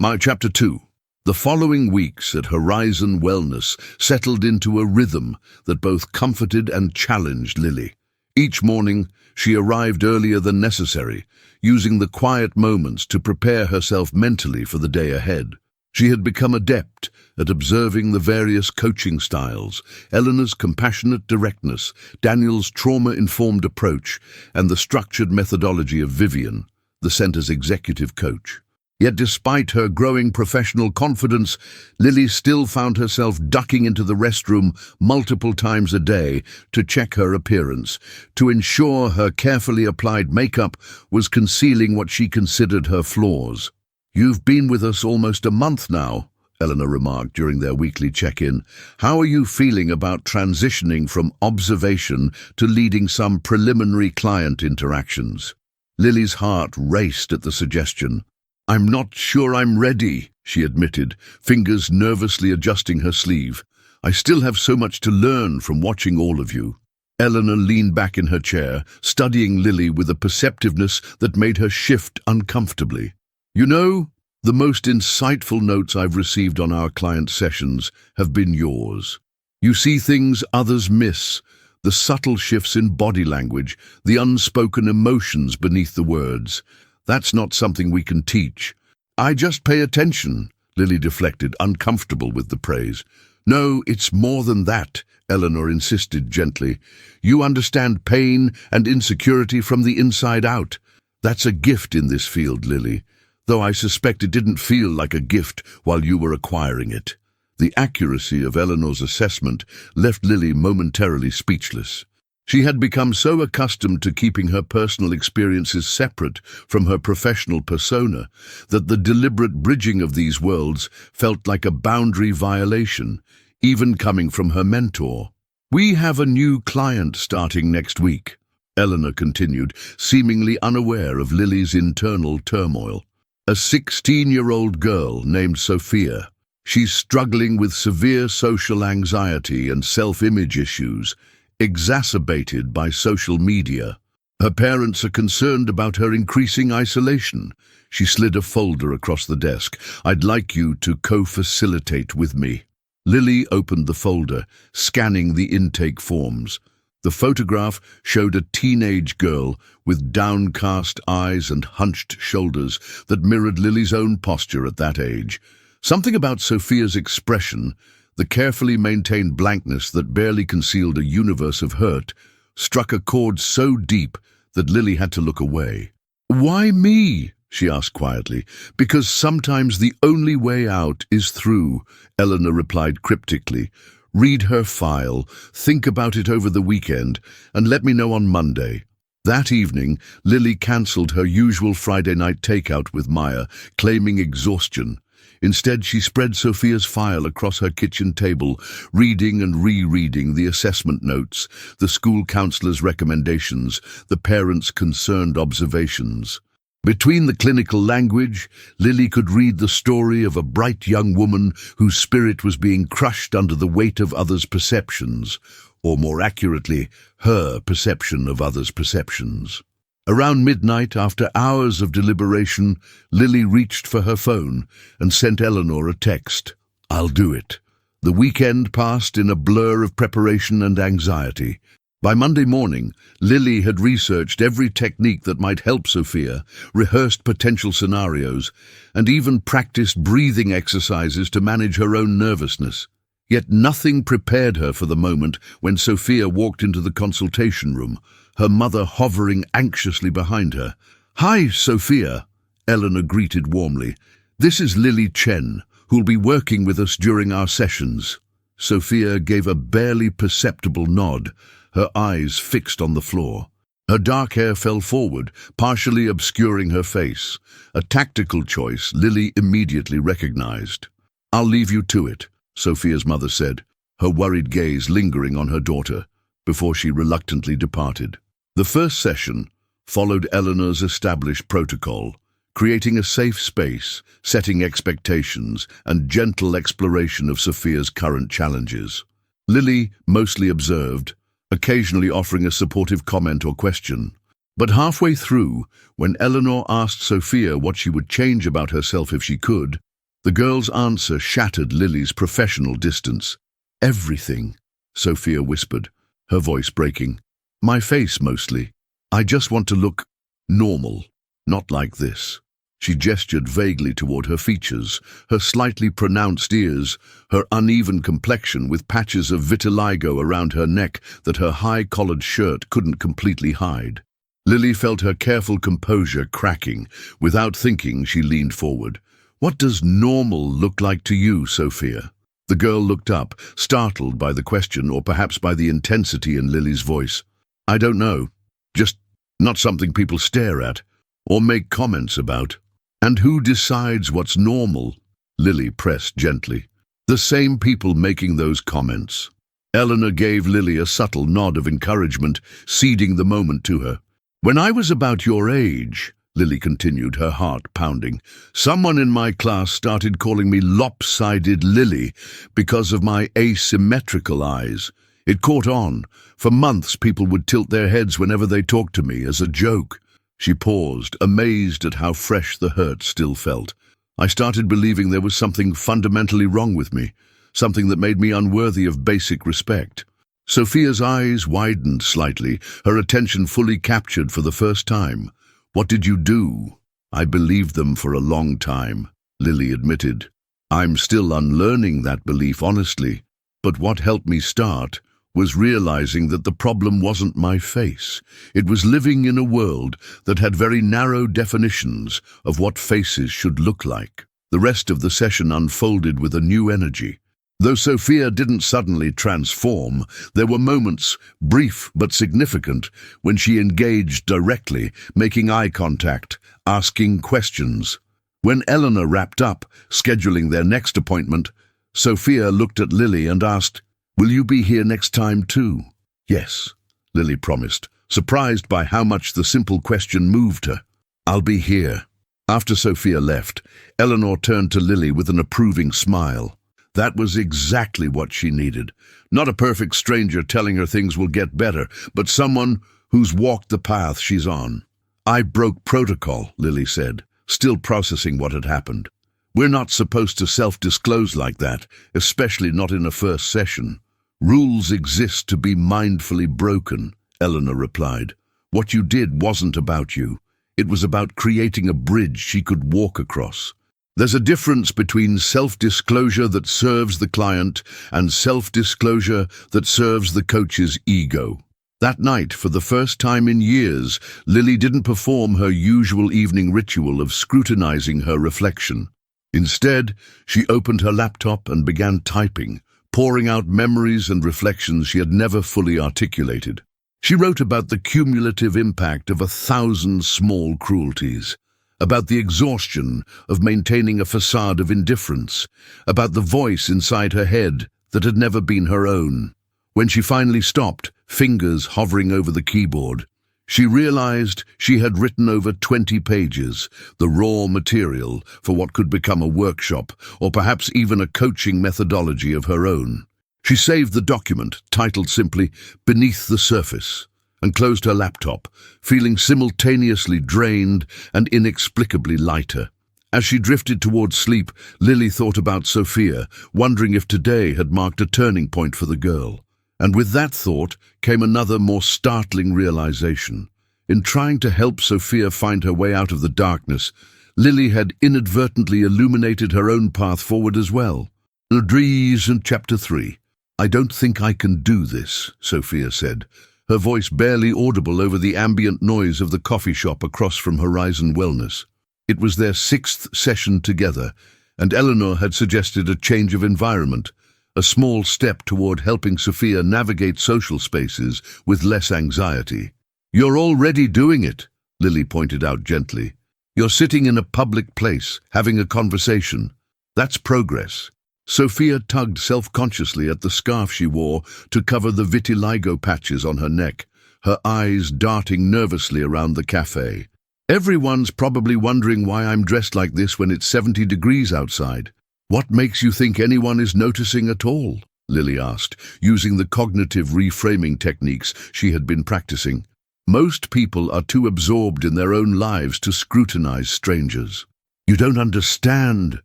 Chapter 2. The following weeks at Horizon Wellness settled into a rhythm that both comforted and challenged Lily. Each morning, she arrived earlier than necessary, using the quiet moments to prepare herself mentally for the day ahead. She had become adept at observing the various coaching styles, Eleanor's compassionate directness, Daniel's trauma-informed approach, and the structured methodology of Vivian, the center's executive coach. Yet despite her growing professional confidence, Lily still found herself ducking into the restroom multiple times a day to check her appearance, to ensure her carefully applied makeup was concealing what she considered her flaws. "You've been with us almost a month now," Eleanor remarked during their weekly check-in. "How are you feeling about transitioning from observation to leading some preliminary client interactions?" Lily's heart raced at the suggestion. "I'm not sure I'm ready," she admitted, fingers nervously adjusting her sleeve. "I still have so much to learn from watching all of you." Eleanor leaned back in her chair, studying Lily with a perceptiveness that made her shift uncomfortably. "You know, the most insightful notes I've received on our client sessions have been yours. You see things others miss, the subtle shifts in body language, the unspoken emotions beneath the words. That's not something we can teach." "I just pay attention," Lily deflected, uncomfortable with the praise. "No, it's more than that," Eleanor insisted gently. "You understand pain and insecurity from the inside out. That's a gift in this field, Lily, though I suspect it didn't feel like a gift while you were acquiring it." The accuracy of Eleanor's assessment left Lily momentarily speechless. She had become so accustomed to keeping her personal experiences separate from her professional persona that the deliberate bridging of these worlds felt like a boundary violation, even coming from her mentor. "We have a new client starting next week," Eleanor continued, seemingly unaware of Lily's internal turmoil. "A 16-year-old girl named Sophia. She's struggling with severe social anxiety and self-image issues, exacerbated by social media. Her parents are concerned about her increasing isolation." She slid a folder across the desk. "I'd like you to co-facilitate with me." Lily opened the folder, scanning the intake forms. The photograph showed a teenage girl with downcast eyes and hunched shoulders that mirrored Lily's own posture at that age. Something about Sophia's expression, the carefully maintained blankness that barely concealed a universe of hurt, struck a chord so deep that Lily had to look away. "Why me?" she asked quietly. "Because sometimes the only way out is through," Eleanor replied cryptically. "Read her file, think about it over the weekend, and let me know on Monday." That evening, Lily cancelled her usual Friday night takeout with Maya, claiming exhaustion. Instead, she spread Sophia's file across her kitchen table, reading and rereading the assessment notes, the school counselor's recommendations, the parents' concerned observations. Between the clinical language, Lily could read the story of a bright young woman whose spirit was being crushed under the weight of others' perceptions, or more accurately, her perception of others' perceptions. Around midnight, after hours of deliberation, Lily reached for her phone and sent Eleanor a text. "I'll do it." The weekend passed in a blur of preparation and anxiety. By Monday morning, Lily had researched every technique that might help Sophia, rehearsed potential scenarios, and even practiced breathing exercises to manage her own nervousness. Yet nothing prepared her for the moment when Sophia walked into the consultation room, her mother hovering anxiously behind her. "Hi, Sophia," Eleanor greeted warmly. "This is Lily Chen, who'll be working with us during our sessions." Sophia gave a barely perceptible nod, her eyes fixed on the floor. Her dark hair fell forward, partially obscuring her face, a tactical choice Lily immediately recognized. "I'll leave you to it," Sophia's mother said, her worried gaze lingering on her daughter, before she reluctantly departed. The first session followed Eleanor's established protocol, creating a safe space, setting expectations, and gentle exploration of Sophia's current challenges. Lily mostly observed, occasionally offering a supportive comment or question. But halfway through, when Eleanor asked Sophia what she would change about herself if she could, The girl's answer shattered Lily's professional distance. Everything, Sophia whispered, her voice breaking. My face, mostly. I just want to look normal, not like this. She gestured vaguely toward her features, her slightly pronounced ears, her uneven complexion with patches of vitiligo around her neck that her high-collared shirt couldn't completely hide. Lily felt her careful composure cracking. Without thinking, she leaned forward. What does normal look like to you, Sophia? The girl looked up, startled by the question or perhaps by the intensity in Lily's voice. I don't know. Just not something people stare at or make comments about. And who decides what's normal? Lily pressed gently. The same people making those comments. Eleanor gave Lily a subtle nod of encouragement, ceding the moment to her. When I was about your age, Lily continued, her heart pounding, someone in my class started calling me lopsided Lily because of my asymmetrical eyes. It caught on. For months, people would tilt their heads whenever they talked to me as a joke. She paused, amazed at how fresh the hurt still felt. I started believing there was something fundamentally wrong with me, something that made me unworthy of basic respect. Sophia's eyes widened slightly, her attention fully captured for the first time. What did you do? I believed them for a long time, Lily admitted. I'm still unlearning that belief, honestly. But what helped me start was realizing that the problem wasn't my face. It was living in a world that had very narrow definitions of what faces should look like. The rest of the session unfolded with a new energy. Though Sophia didn't suddenly transform, there were moments, brief but significant, when she engaged directly, making eye contact, asking questions. When Eleanor wrapped up, scheduling their next appointment, Sophia looked at Lily and asked, Will you be here next time too? Yes, Lily promised, surprised by how much the simple question moved her. I'll be here. After Sophia left, Eleanor turned to Lily with an approving smile. That was exactly what she needed. Not a perfect stranger telling her things will get better, but someone who's walked the path she's on. I broke protocol, Lily said, still processing what had happened. We're not supposed to self-disclose like that, especially not in a first session. Rules exist to be mindfully broken, Eleanor replied. What you did wasn't about you. It was about creating a bridge she could walk across. There's a difference between self-disclosure that serves the client and self-disclosure that serves the coach's ego. That night, for the first time in years, Lily didn't perform her usual evening ritual of scrutinizing her reflection. Instead, she opened her laptop and began typing, pouring out memories and reflections she had never fully articulated. She wrote about the cumulative impact of 1,000 small cruelties, about the exhaustion of maintaining a facade of indifference, about the voice inside her head that had never been her own. When she finally stopped, fingers hovering over the keyboard, she realized she had written over 20 pages, the raw material for what could become a workshop, or perhaps even a coaching methodology of her own. She saved the document, titled simply Beneath the Surface, and closed her laptop, feeling simultaneously drained and inexplicably lighter. As she drifted towards sleep, Lily thought about Sophia, wondering if today had marked a turning point for the girl. And with that thought came another, more startling realization. In trying to help Sophia find her way out of the darkness, Lily had inadvertently illuminated her own path forward as well. Adrian, Chapter 3. I don't think I can do this, Sophia said, her voice barely audible over the ambient noise of the coffee shop across from Horizon Wellness. It was their 6th session together, and Eleanor had suggested a change of environment, a small step toward helping Sophia navigate social spaces with less anxiety. You're already doing it, Lily pointed out gently. You're sitting in a public place, having a conversation. That's progress. Sophia tugged self-consciously at the scarf she wore to cover the vitiligo patches on her neck, her eyes darting nervously around the cafe. Everyone's probably wondering why I'm dressed like this when it's 70 degrees outside. What makes you think anyone is noticing at all? Lily asked, using the cognitive reframing techniques she had been practicing. Most people are too absorbed in their own lives to scrutinize strangers. You don't understand,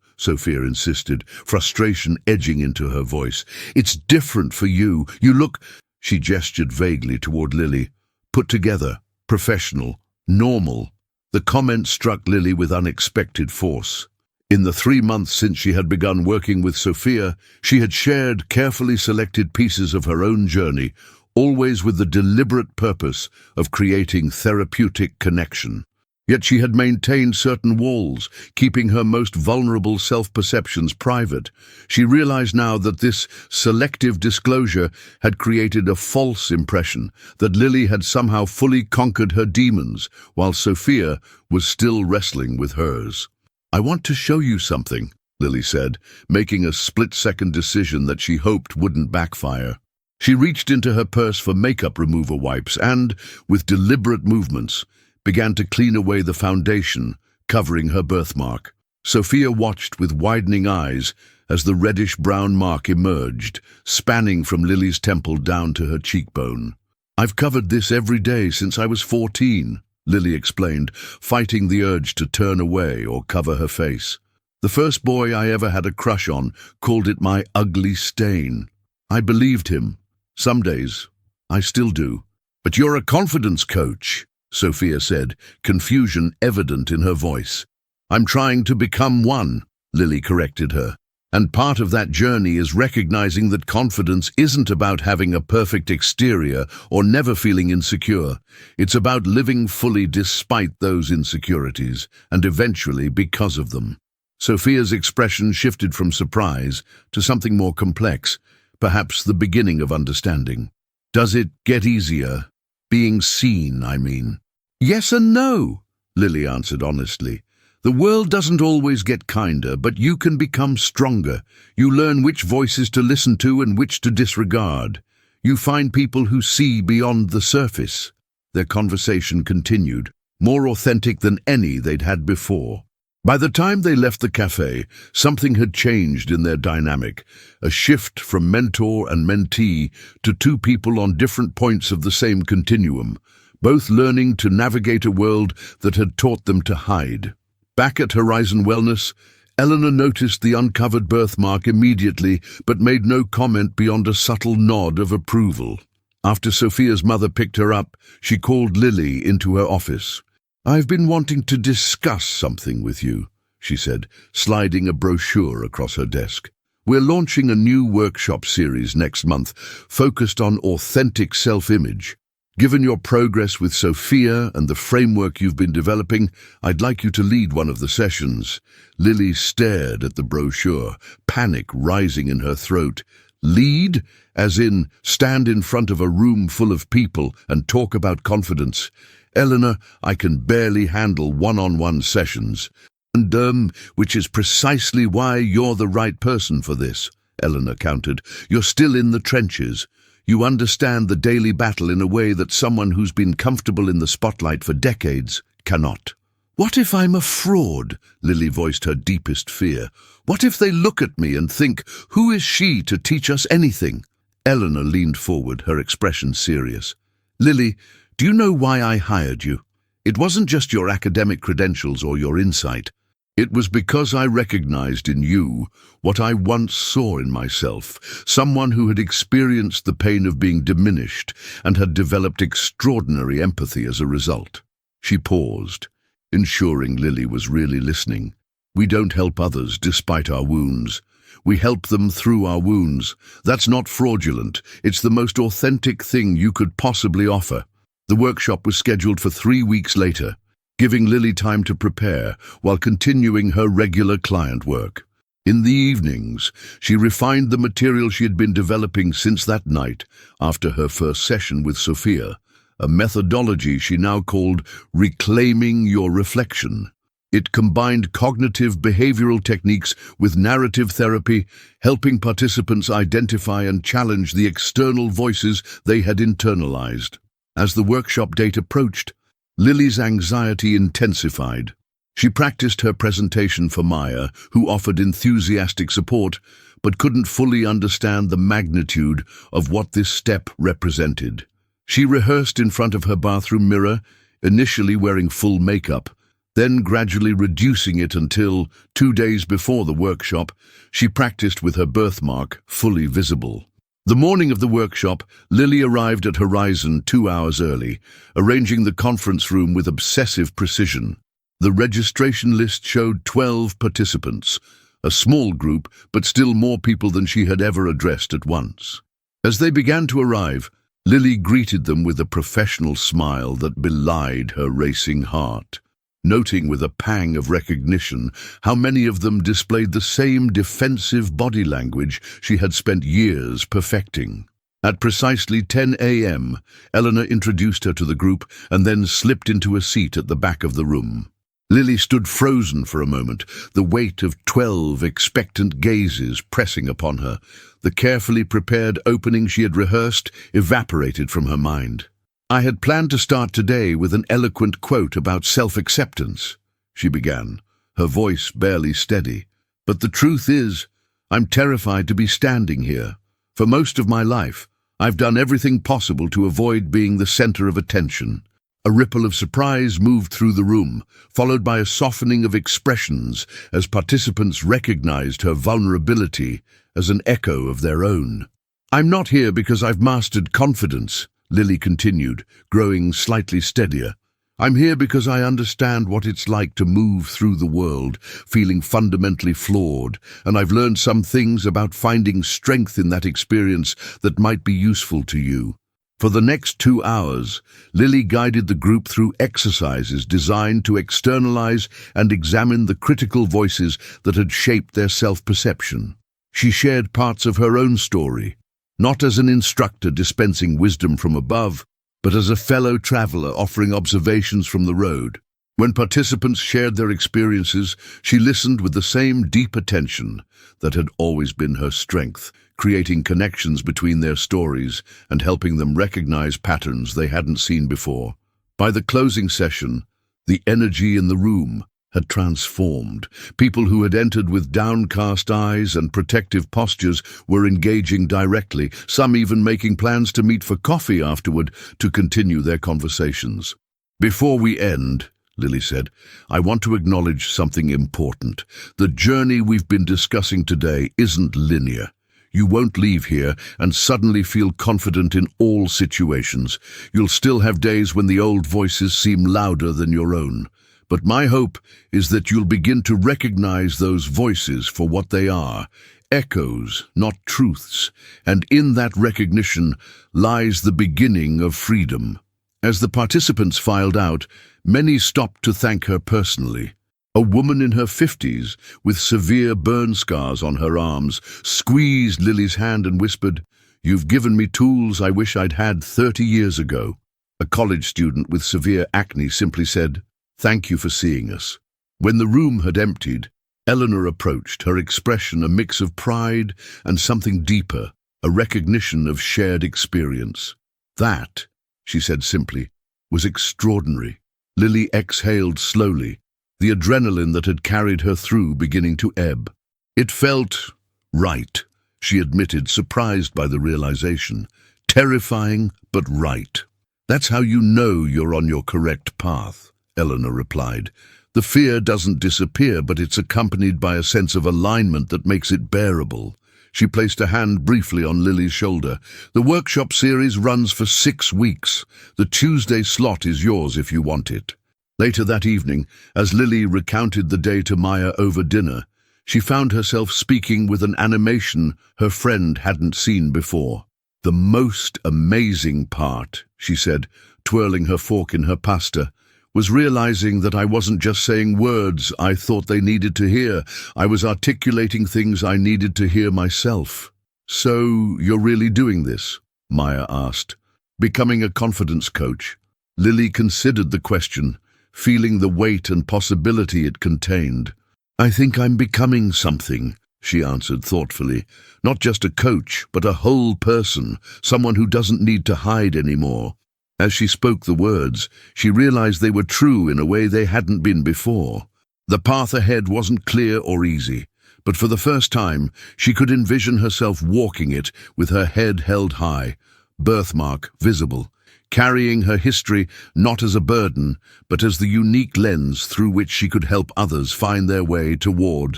Sophia insisted, frustration edging into her voice. It's different for you. You look, she gestured vaguely toward Lily, put together, professional, normal. The comment struck Lily with unexpected force. In the 3 months since she had begun working with Sophia, she had shared carefully selected pieces of her own journey, always with the deliberate purpose of creating therapeutic connection. Yet she had maintained certain walls, keeping her most vulnerable self-perceptions private. She realized now that this selective disclosure had created a false impression that Lily had somehow fully conquered her demons, while Sophia was still wrestling with hers. "I want to show you something," Lily said, making a split-second decision that she hoped wouldn't backfire. She reached into her purse for makeup remover wipes and, with deliberate movements, began to clean away the foundation covering her birthmark. Sophia watched with widening eyes as the reddish-brown mark emerged, spanning from Lily's temple down to her cheekbone. "I've covered this every day since I was 14, Lily explained, fighting the urge to turn away or cover her face. "The first boy I ever had a crush on called it my ugly stain. I believed him. Some days, I still do." "But you're a confidence coach," Sophia said, confusion evident in her voice. "I'm trying to become one," Lily corrected her. "And part of that journey is recognizing that confidence isn't about having a perfect exterior or never feeling insecure. It's about living fully despite those insecurities, and eventually because of them." Sophia's expression shifted from surprise to something more complex, perhaps the beginning of understanding. "Does it get easier? Being seen, I mean." "Yes and no," Lily answered honestly. "The world doesn't always get kinder, but you can become stronger. You learn which voices to listen to and which to disregard. You find people who see beyond the surface." Their conversation continued, more authentic than any they'd had before. By the time they left the cafe, something had changed in their dynamic, a shift from mentor and mentee to two people on different points of the same continuum, both learning to navigate a world that had taught them to hide. Back at Horizon Wellness, Eleanor noticed the uncovered birthmark immediately, but made no comment beyond a subtle nod of approval. After Sophia's mother picked her up, she called Lily into her office. "I've been wanting to discuss something with you," she said, sliding a brochure across her desk. "We're launching a new workshop series next month, focused on authentic self-image. Given your progress with Sophia and the framework you've been developing, I'd like you to lead one of the sessions." Lily stared at the brochure, panic rising in her throat. "Lead? As in, stand in front of a room full of people and talk about confidence? Eleanor, I can barely handle one-on-one sessions." And which is precisely why you're the right person for this," Eleanor countered. "You're still in the trenches. You understand the daily battle in a way that someone who's been comfortable in the spotlight for decades cannot." "What if I'm a fraud?" Lily voiced her deepest fear. "What if they look at me and think, who is she to teach us anything?" Eleanor leaned forward, her expression serious. "Lily, do you know why I hired you? It wasn't just your academic credentials or your insight. It was because I recognized in you what I once saw in myself, someone who had experienced the pain of being diminished and had developed extraordinary empathy as a result." She paused, ensuring Lily was really listening. "We don't help others despite our wounds. We help them through our wounds. That's not fraudulent. It's the most authentic thing you could possibly offer." The workshop was scheduled for 3 weeks later, giving Lily time to prepare while continuing her regular client work. In the evenings, she refined the material she had been developing since that night after her first session with Sophia, a methodology she now called Reclaiming Your Reflection. It combined cognitive behavioral techniques with narrative therapy, helping participants identify and challenge the external voices they had internalized. As the workshop date approached, Lily's anxiety intensified. She practiced her presentation for Maya, who offered enthusiastic support, but couldn't fully understand the magnitude of what this step represented. She rehearsed in front of her bathroom mirror, initially wearing full makeup, then gradually reducing it until, 2 days before the workshop, she practiced with her birthmark fully visible. The morning of the workshop, Lily arrived at Horizon 2 hours early, arranging the conference room with obsessive precision. The registration list showed 12 participants, a small group, but still more people than she had ever addressed at once. As they began to arrive, Lily greeted them with a professional smile that belied her racing heart, noting with a pang of recognition how many of them displayed the same defensive body language she had spent years perfecting. At precisely 10 a.m., Eleanor introduced her to the group and then slipped into a seat at the back of the room. Lily stood frozen for a moment, the weight of 12 expectant gazes pressing upon her. The carefully prepared opening she had rehearsed evaporated from her mind. "I had planned to start today with an eloquent quote about self-acceptance," she began, her voice barely steady. "But the truth is, I'm terrified to be standing here. For most of my life, I've done everything possible to avoid being the center of attention." A ripple of surprise moved through the room, followed by a softening of expressions as participants recognized her vulnerability as an echo of their own. "I'm not here because I've mastered confidence," Lily continued, growing slightly steadier. "I'm here because I understand what it's like to move through the world, feeling fundamentally flawed, and I've learned some things about finding strength in that experience that might be useful to you." For the next 2 hours, Lily guided the group through exercises designed to externalize and examine the critical voices that had shaped their self-perception. She shared parts of her own story, not as an instructor dispensing wisdom from above, but as a fellow traveler offering observations from the road. When participants shared their experiences, she listened with the same deep attention that had always been her strength, creating connections between their stories and helping them recognize patterns they hadn't seen before. By the closing session, the energy in the room had transformed. People who had entered with downcast eyes and protective postures were engaging directly, some even making plans to meet for coffee afterward to continue their conversations. "Before we end," Lily said, "I want to acknowledge something important. The journey we've been discussing today isn't linear. You won't leave here and suddenly feel confident in all situations. You'll still have days when the old voices seem louder than your own. But my hope is that you'll begin to recognize those voices for what they are, echoes, not truths, and in that recognition lies the beginning of freedom." As the participants filed out, many stopped to thank her personally. A woman in her 50s, with severe burn scars on her arms, squeezed Lily's hand and whispered, "You've given me tools I wish I'd had 30 years ago." A college student with severe acne simply said, "Thank you for seeing us." When the room had emptied, Eleanor approached, her expression a mix of pride and something deeper, a recognition of shared experience. "That," she said simply, "was extraordinary." Lily exhaled slowly, the adrenaline that had carried her through beginning to ebb. "It felt right," she admitted, surprised by the realization. "Terrifying, but right." "That's how you know you're on your correct path," Eleanor replied. "The fear doesn't disappear, but it's accompanied by a sense of alignment that makes it bearable." She placed a hand briefly on Lily's shoulder. "The workshop series runs for 6 weeks. The Tuesday slot is yours if you want it." Later that evening, as Lily recounted the day to Maya over dinner, she found herself speaking with an animation her friend hadn't seen before. "The most amazing part," she said, twirling her fork in her pasta, "was realizing that I wasn't just saying words I thought they needed to hear. I was articulating things I needed to hear myself." "So you're really doing this?" Maya asked. "Becoming a confidence coach?" Lily considered the question, feeling the weight and possibility it contained. "I think I'm becoming something," she answered thoughtfully. "Not just a coach, but a whole person, someone who doesn't need to hide anymore." As she spoke the words, she realized they were true in a way they hadn't been before. The path ahead wasn't clear or easy, but for the first time, she could envision herself walking it with her head held high, birthmark visible, carrying her history not as a burden, but as the unique lens through which she could help others find their way toward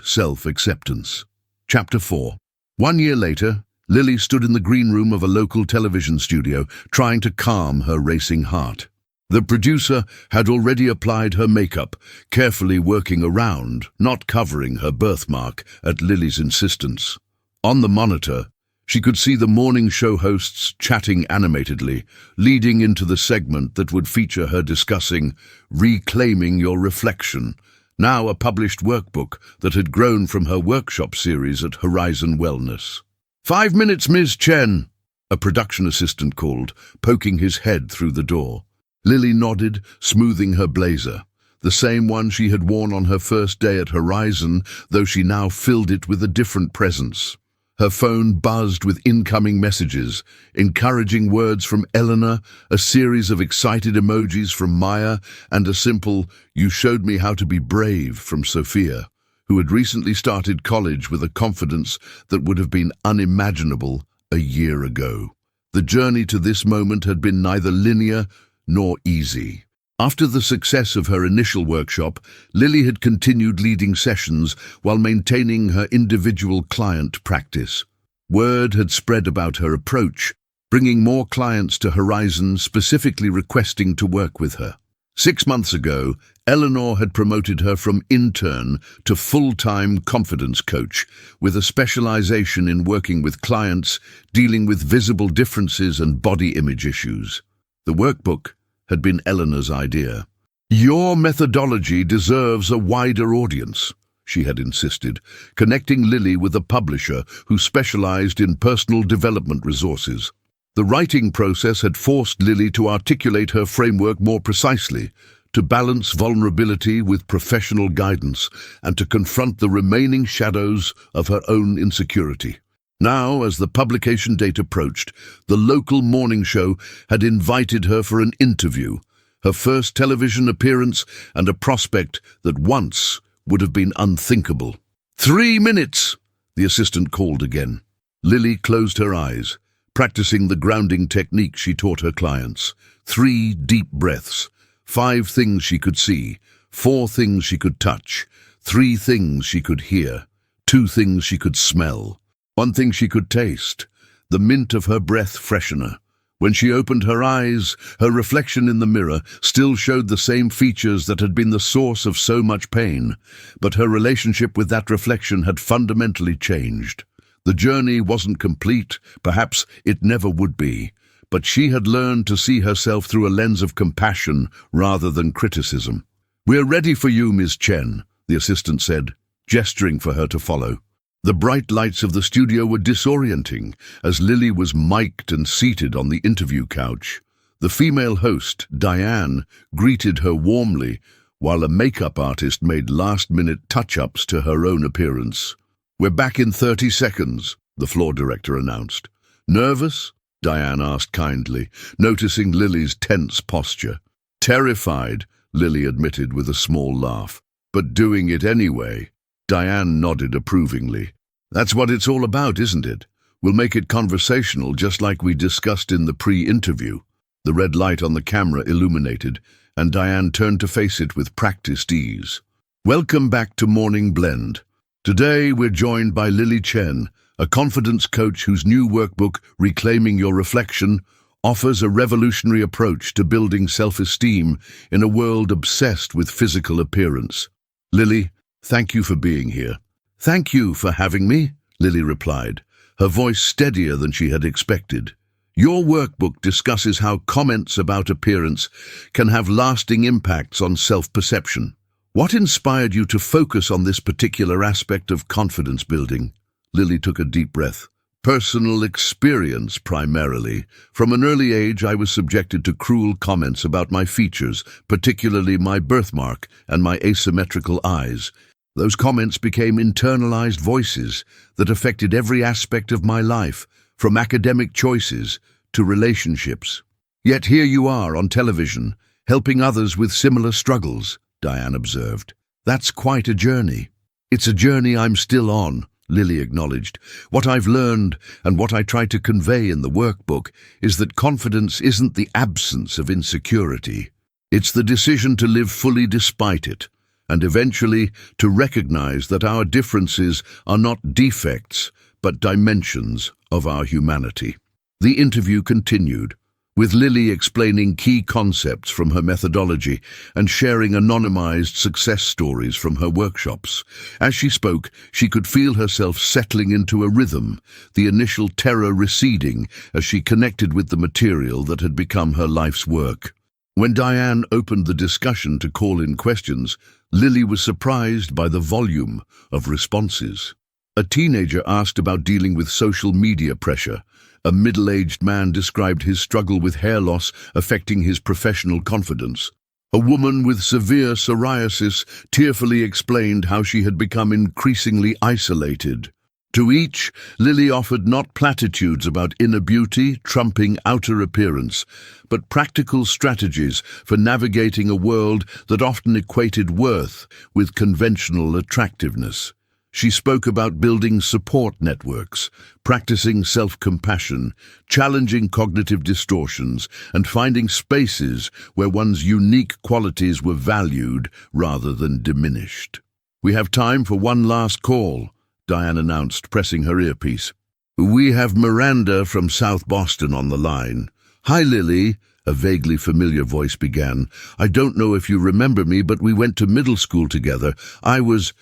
self-acceptance. Chapter 4. 1 year later, Lily stood in the green room of a local television studio, trying to calm her racing heart. The producer had already applied her makeup, carefully working around, not covering her birthmark, at Lily's insistence. On the monitor, she could see the morning show hosts chatting animatedly, leading into the segment that would feature her discussing Reclaiming Your Reflection, now a published workbook that had grown from her workshop series at Horizon Wellness. 5 minutes, Ms. Chen, a production assistant called, poking his head through the door. Lily nodded, smoothing her blazer, the same one she had worn on her first day at Horizon, though she now filled it with a different presence. Her phone buzzed with incoming messages, encouraging words from Eleanor, a series of excited emojis from Maya, and a simple, "You showed me how to be brave" from Sophia, who had recently started college with a confidence that would have been unimaginable a year ago. The journey to this moment had been neither linear nor easy. After the success of her initial workshop, Lily had continued leading sessions while maintaining her individual client practice. Word had spread about her approach, bringing more clients to Horizon specifically requesting to work with her. 6 months ago, Eleanor had promoted her from intern to full-time confidence coach, with a specialization in working with clients dealing with visible differences and body image issues. The workbook had been Eleanor's idea. "Your methodology deserves a wider audience," she had insisted, connecting Lily with a publisher who specialized in personal development resources. The writing process had forced Lily to articulate her framework more precisely, to balance vulnerability with professional guidance, and to confront the remaining shadows of her own insecurity. Now, as the publication date approached, the local morning show had invited her for an interview, her first television appearance and a prospect that once would have been unthinkable. 3 minutes, the assistant called again. Lily closed her eyes, practicing the grounding technique she taught her clients. 3 deep breaths, 5 things she could see, 4 things she could touch, 3 things she could hear, 2 things she could smell. 1 thing she could taste, the mint of her breath freshener. When she opened her eyes, her reflection in the mirror still showed the same features that had been the source of so much pain, but her relationship with that reflection had fundamentally changed. The journey wasn't complete, perhaps it never would be, but she had learned to see herself through a lens of compassion rather than criticism. "We're ready for you, Ms. Chen," the assistant said, gesturing for her to follow. The bright lights of the studio were disorienting as Lily was mic'd and seated on the interview couch. The female host, Diane, greeted her warmly, while a makeup artist made last-minute touch-ups to her own appearance. "We're back in 30 seconds, the floor director announced. "Nervous?" Diane asked kindly, noticing Lily's tense posture. "Terrified," Lily admitted with a small laugh. "But doing it anyway." Diane nodded approvingly. "That's what it's all about, isn't it? We'll make it conversational, just like we discussed in the pre-interview." The red light on the camera illuminated, and Diane turned to face it with practiced ease. "Welcome back to Morning Blend. Today we're joined by Lily Chen, a confidence coach whose new workbook, Reclaiming Your Reflection, offers a revolutionary approach to building self-esteem in a world obsessed with physical appearance. Lily, thank you for being here." "Thank you for having me," Lily replied, her voice steadier than she had expected. "Your workbook discusses how comments about appearance can have lasting impacts on self-perception. What inspired you to focus on this particular aspect of confidence building?" Lily took a deep breath. "Personal experience, primarily. From an early age, I was subjected to cruel comments about my features, particularly my birthmark and my asymmetrical eyes. Those comments became internalized voices that affected every aspect of my life, from academic choices to relationships. Yet here you are on television, helping others with similar struggles," Diane observed. "That's quite a journey." "It's a journey I'm still on," Lily acknowledged. "What I've learned, and what I try to convey in the workbook, is that confidence isn't the absence of insecurity. It's the decision to live fully despite it, and eventually to recognize that our differences are not defects, but dimensions of our humanity." The interview continued, with Lily explaining key concepts from her methodology and sharing anonymized success stories from her workshops. As she spoke, she could feel herself settling into a rhythm, the initial terror receding as she connected with the material that had become her life's work. When Diane opened the discussion to call in questions, Lily was surprised by the volume of responses. A teenager asked about dealing with social media pressure. A middle-aged man described his struggle with hair loss affecting his professional confidence. A woman with severe psoriasis tearfully explained how she had become increasingly isolated. To each, Lily offered not platitudes about inner beauty trumping outer appearance, but practical strategies for navigating a world that often equated worth with conventional attractiveness. She spoke about building support networks, practicing self-compassion, challenging cognitive distortions, and finding spaces where one's unique qualities were valued rather than diminished. "We have time for one last call," Diane announced, pressing her earpiece. "We have Miranda from South Boston on the line." "Hi, Lily," a vaguely familiar voice began. "I don't know if you remember me, but we went to middle school together. I was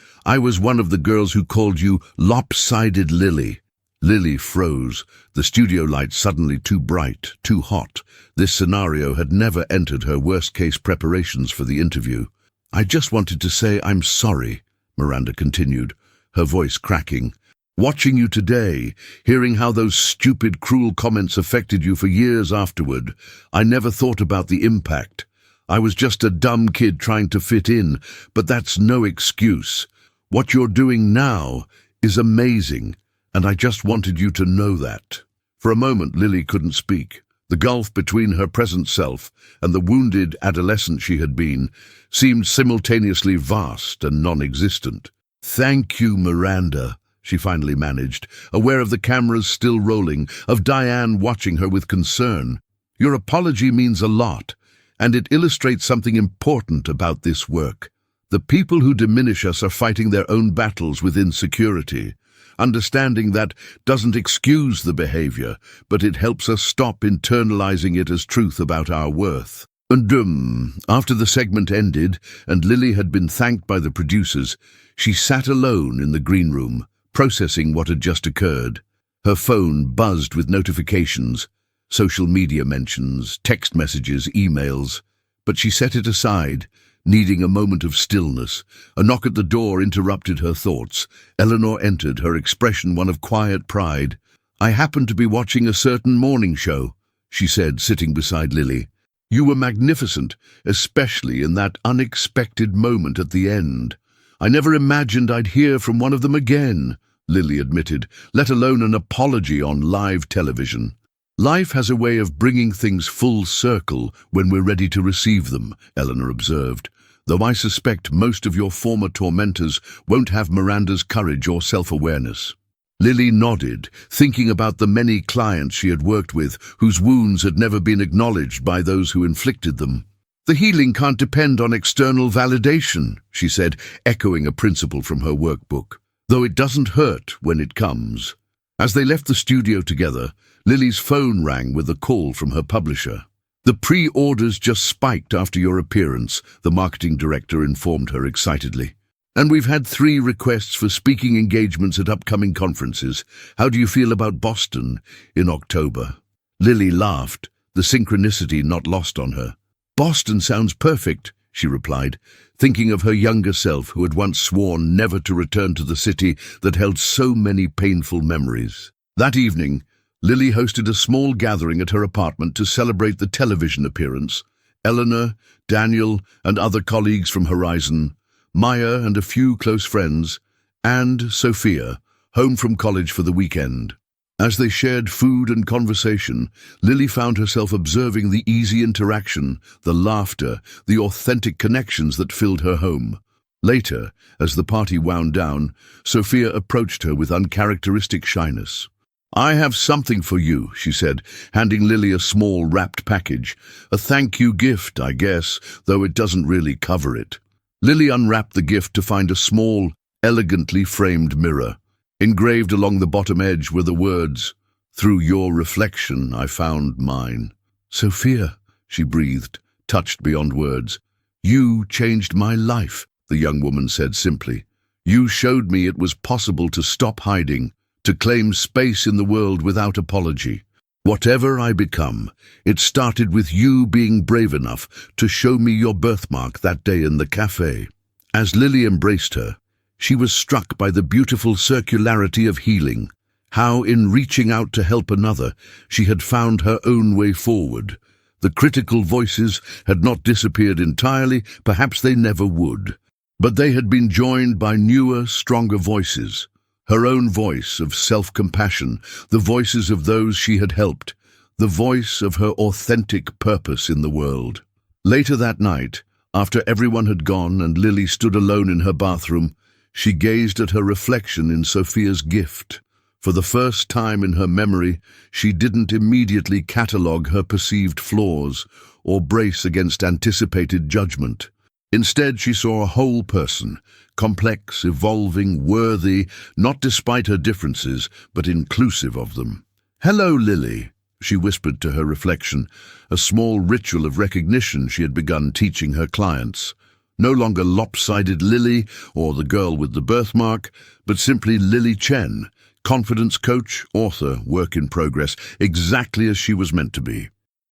one of the girls who called you Lopsided Lily." Lily froze, the studio lights suddenly too bright, too hot. This scenario had never entered her worst-case preparations for the interview. "I just wanted to say I'm sorry," Miranda continued, her voice cracking. "Watching you today, hearing how those stupid, cruel comments affected you for years afterward, I never thought about the impact. I was just a dumb kid trying to fit in, but that's no excuse. What you're doing now is amazing, and I just wanted you to know that." For a moment, Lily couldn't speak. The gulf between her present self and the wounded adolescent she had been seemed simultaneously vast and non-existent. "Thank you, Miranda," she finally managed, aware of the cameras still rolling, of Diane watching her with concern. "Your apology means a lot, and it illustrates something important about this work. The people who diminish us are fighting their own battles with insecurity. Understanding that doesn't excuse the behavior, but it helps us stop internalizing it as truth about our worth." And after the segment ended and Lily had been thanked by the producers, she sat alone in the green room, processing what had just occurred. Her phone buzzed with notifications, social media mentions, text messages, emails, but she set it aside, needing a moment of stillness. A knock at the door interrupted her thoughts. Eleanor entered, her expression one of quiet pride. "I happened to be watching a certain morning show," she said, sitting beside Lily. "You were magnificent, especially in that unexpected moment at the end. I never imagined I'd hear from one of them again," Lily admitted, "let alone an apology on live television." "Life has a way of bringing things full circle when we're ready to receive them," Eleanor observed, "though I suspect most of your former tormentors won't have Miranda's courage or self-awareness." Lily nodded, thinking about the many clients she had worked with whose wounds had never been acknowledged by those who inflicted them. "The healing can't depend on external validation," she said, echoing a principle from her workbook, "though it doesn't hurt when it comes." As they left the studio together, Lily's phone rang with a call from her publisher. "The pre-orders just spiked after your appearance," the marketing director informed her excitedly. "And we've had 3 requests for speaking engagements at upcoming conferences. How do you feel about Boston in October?" Lily laughed, the synchronicity not lost on her. "Boston sounds perfect," she replied, thinking of her younger self who had once sworn never to return to the city that held so many painful memories. That evening, Lily hosted a small gathering at her apartment to celebrate the television appearance. Eleanor, Daniel, and other colleagues from Horizon, Maya and a few close friends, and Sophia, home from college for the weekend. As they shared food and conversation, Lily found herself observing the easy interaction, the laughter, the authentic connections that filled her home. Later, as the party wound down, Sophia approached her with uncharacteristic shyness. "I have something for you," she said, handing Lily a small wrapped package. "A thank you gift, I guess, though it doesn't really cover it." Lily unwrapped the gift to find a small, elegantly framed mirror. Engraved along the bottom edge were the words, "Through your reflection I found mine." "Sophia," she breathed, touched beyond words. "You changed my life," the young woman said simply. "You showed me it was possible to stop hiding, to claim space in the world without apology. Whatever I become, it started with you being brave enough to show me your birthmark that day in the cafe." As Lily embraced her, she was struck by the beautiful circularity of healing, how in reaching out to help another, she had found her own way forward. The critical voices had not disappeared entirely, perhaps they never would. But they had been joined by newer, stronger voices. Her own voice of self-compassion, the voices of those she had helped, the voice of her authentic purpose in the world. Later that night, after everyone had gone and Lily stood alone in her bathroom, she gazed at her reflection in Sophia's gift. For the first time in her memory, she didn't immediately catalogue her perceived flaws or brace against anticipated judgment. Instead, she saw a whole person, complex, evolving, worthy, not despite her differences, but inclusive of them. "Hello, Lily," she whispered to her reflection, a small ritual of recognition she had begun teaching her clients. No longer lopsided Lily or the girl with the birthmark, but simply Lily Chen, confidence coach, author, work in progress, exactly as she was meant to be.